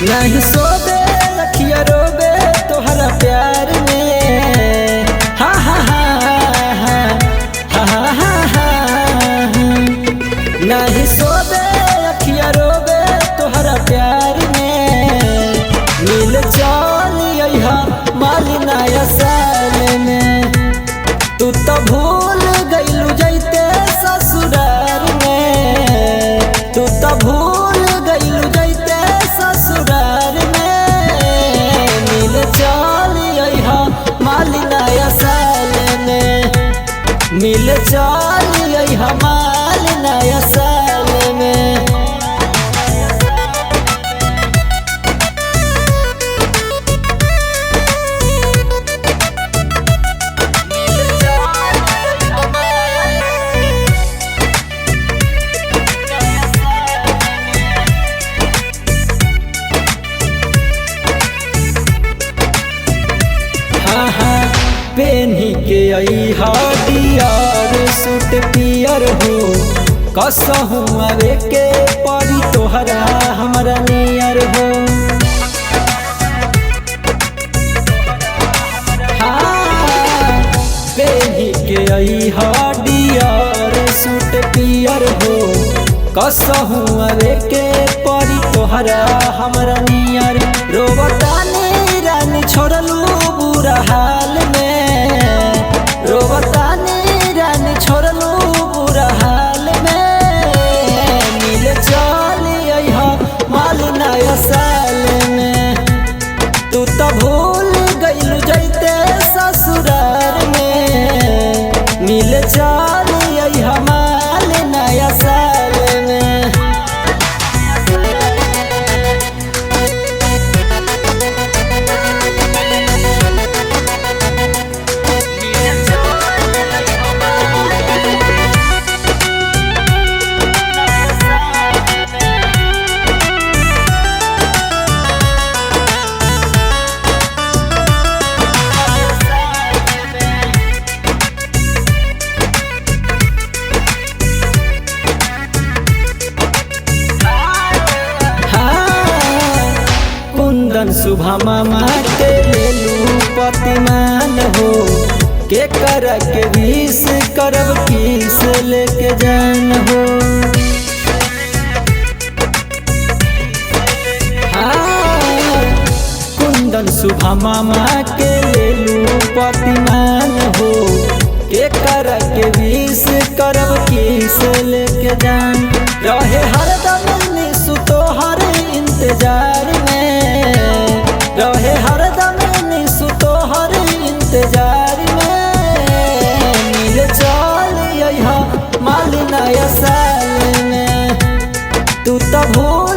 नहीं सोबे रखिया रोबे तोहरा प्यार में। हा हा हा हा हा हा हा हा। नहीं सोबे रखिया रोबे तोहरा प्यार में। मिल चल यहा माली नया साल में। तू तो भूल गइलू जैते ससुरार में। तू तो भूल गइलू जैते ससुरार में। मिल चल यहा माली नया साल में। मिल चल यहा माली नया साल में। पेन्ही के अइहा डियर सूट पियर हो। कसहू आवे के पड़ी तोहरा हमरा नियर हो। हाँ, पेन्ही के अइहा डियर सूट पियर हो। कसहू आवे के पड़ी तोहरा हमरा नियर। रोवतानी रानी छोड़लू बुरा हाल में। रोवतानी रानी छोड़लू बुरा हाल में। मिल चल यहा माली नया साल में। तू तो भूल गइलू जैते ससुरार में। मिल चल यहा माली नया साल में। सुबह मामा के लेलू प्रतिमान हो। के कर के विष करब किस लेके जान हो। कुंदन सुबह मामा के लेलू प्रतिमान हो। के कर के विष करब किस लेके जान। रहे हरदम निसु तोहर इंतजार में। रहे हरदम निसु तोहर इंतजार में। मिल चल यहा माली नया साल में। तू तो भूल